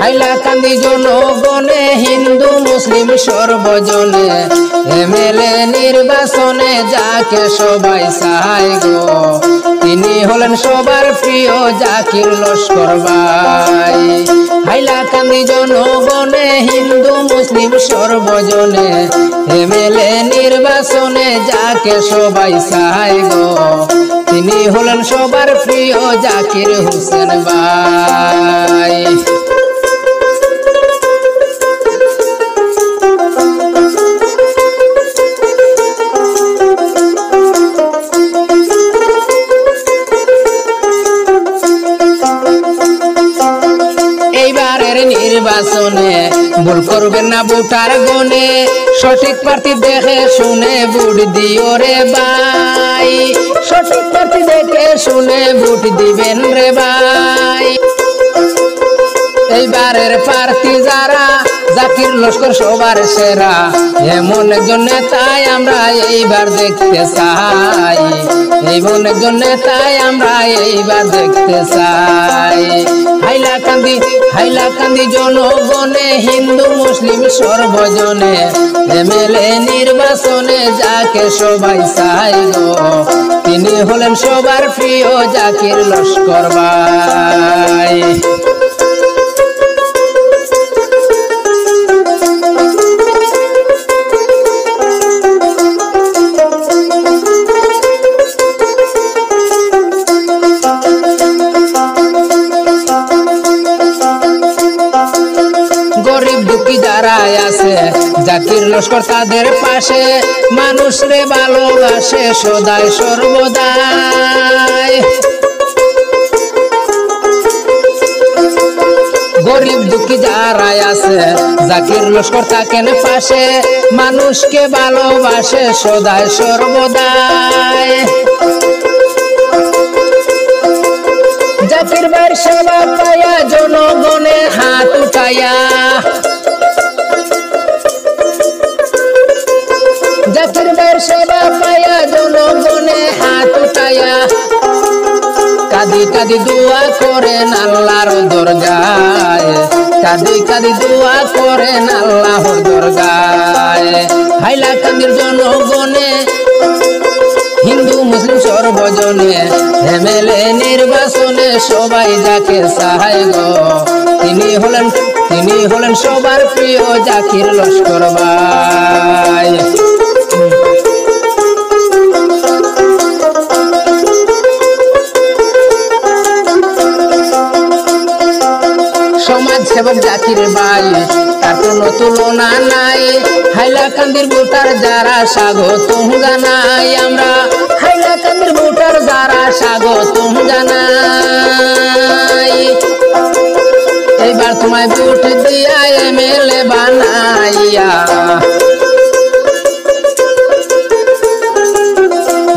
হাইলাকান্দি জনগণে হিন্দু মুসলিম সর্বজনে এমএলএ নির্বাচনে যাকে সবাই চায় গো, তিনি হলেন সবার প্রিয় জাকির লস্কর ভাই। হাইলাকান্দি জনগণে হিন্দু মুসলিম সর্বজনে এমএলএ নির্বাচনে যাকে সবাই চায় গো, তিনি হলেন সবার প্রিয় জাকির হোসেন ভাই। এইবারের নির্বাচনে ভুল করবেন না ভোটার গণে, সঠিক প্রার্থী দেখে শুনে ভোট দিও রে ভাই, সঠিক প্রার্থী দেখে শুনে ভোট দিবেন রে ভাই। এইবারের প্রার্থী যারা জাকির লস্কর সবার সেরা, এমন একজন নেতাই আমরা এইবার দেখতে চাই, এমন একজন নেতাই আমরা এইবার দেখতে চাই। হাইলাকান্দি জনগণে হিন্দু মুসলিম সর্বজনে এমএলএ নির্বাচনে যাকে সবাই চায় গো, তিনি হলেন সবার প্রিয় জাকির লস্কর ভাই। গরিব দুঃখী যারা আছে জাকির লস্কর তাদের পাশে, মানুষ রে ভালোবাসে সদাই সর্বদাই। গরিব দুঃখী যারা আছে জাকির লস্কর থাকেন পাশে, মানুষকে ভালোবাসে সদাই সর্বদাই। জাকির ভাইয়ের সেবা পায়া জনগণে হাত উঠায়া, জাকির ভাইয়ের সেবা পায়া জনগণে হাত উঠায়া, কাঁদি কাঁদি দোয়া করেন আল্লাহর দরগায়, কাঁদি কাঁদি দোয়া করেন আল্লাহর দরগায়। হাইলাকান্দির জনগণে হিন্দু মুসলিম সর্বজনে এমএলএ নির্বাচনে সবাই যাকে চায় গো, তিনি হলেন সবার প্রিয় জাকির লস্কর ভাই। সমাজ সেবক জাকির ভাই তার কোনো তুলনা নাই, হাইলাকান্দির ভোটার যারা স্বাগতম জানাই আমরা, হাইলাকান্দির ভোটার যারা স্বাগতম জানাই। এইবার তোমায় ভোট দিয়া এমএলএ বানাইয়া,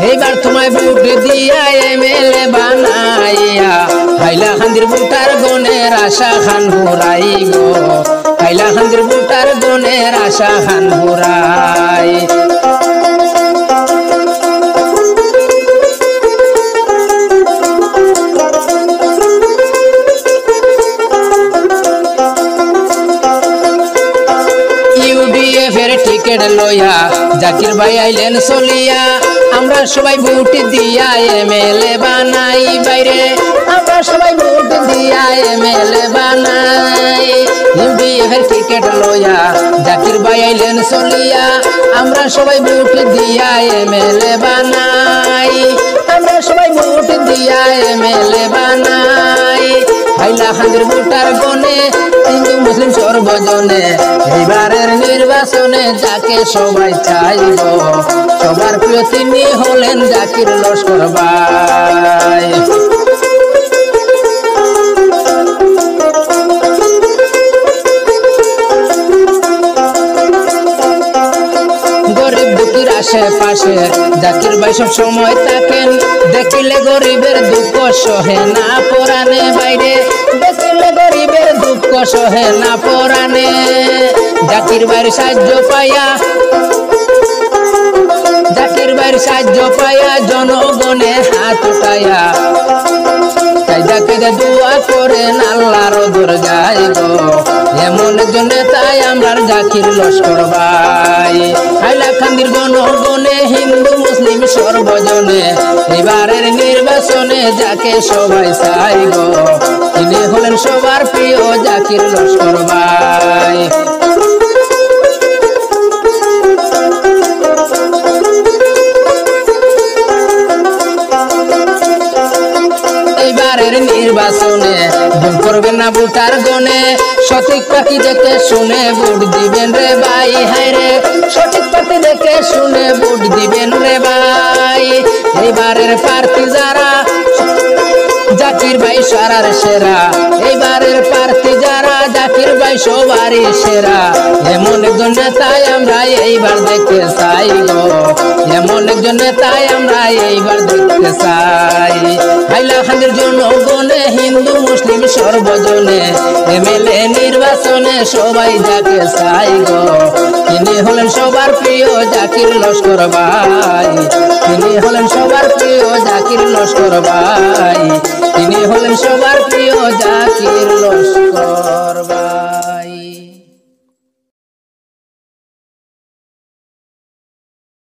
এইবার তোমায় ভোট দিয়া এমএলএ বানাইয়া, হাইলাকান্দির ভোটার গণের আশা খান হুরাই গো, হাইলাকান্দির ভোটার গণের আশা খান হুরাই। ইউডিএফের টিকিট লইয়া জাকির ভাই আইলেন চলিয়া, আমরা সবাই ভোট দিয়া এমএলএ বানাই বাইরে, আমরা সবাই ভোট দিয়া এমএলএ বানাই। ইউডিএফের টিকিট লইয়া জাকির ভাই আইলেন চলিয়া, আমরা সবাই ভোট দিয়া এমএলএ বানাই, আমরা সবাই ভোট দিয়া এমএলএ বানাই। হাইলাকান্দির ভোটার গণে হিন্দু মুসলিম সর্বজনে এইবারের নির্বাচনে যাকে সবাই চাইব, সবার প্রিয় তিনি হলেন জাকির লস্কর ভাই। গরিব দুঃখীর আশেপাশে জাকির ভাই সব সময় থাকেন, দেখিলে গরিবের দুঃখ সহে না পরাণে বাইরে, দেখিলে গরিবের দুঃখ সহে না পরাণে। জাকির ভাইয়ের সাহায্য পাইয়া জাকির ভাইয়ের সাহায্য পাইয়া জনগণে হাত উঠাইয়া কায়দা দোয়া করেন আল্লাহর দরজায় গো এমন একজন নেতাই আমরার জাকির লস্কর ভাই হাইলাকান্দির জনগণে হিন্দু মুসলিম সর্বজনে এবারের নির্বাচনে যাকে সবাই চাই গো তিনি হলেন সবার প্রিয় জাকির লস্কর ভাই। নির্বাচনে ভুল করবেন না ভোটার গনে সঠিক প্রার্থী দেখে শুনে ভোট দিবেন রে ভাই হায় রে সঠিক প্রার্থী দেখে শুনে ভোট দিবেন রে ভাই। এইবারের প্রার্থী যারা জাকির ভাই সারার সেরা এইবারের প্রার্থী যারা জাকির ভাই সবারই সেরা এমন একজন নেতাই আমরা এইবার দেখতে চাই গো এমন একজন নেতাই আমরা এইবার দেখতে চাই। হাইলাকান্দির জনগণে হিন্দু মুসলিম সর্বজনে এমএলএ নির্বাচনে সবাই যাকে চাই গো তিনি হলেন সবার প্রিয় জাকির লস্কর ভাই তিনি হলেন সবার প্রিয় জাকির লস্কর ভাই তিনি হলেন সবার প্রিয় জাকির লস্কর।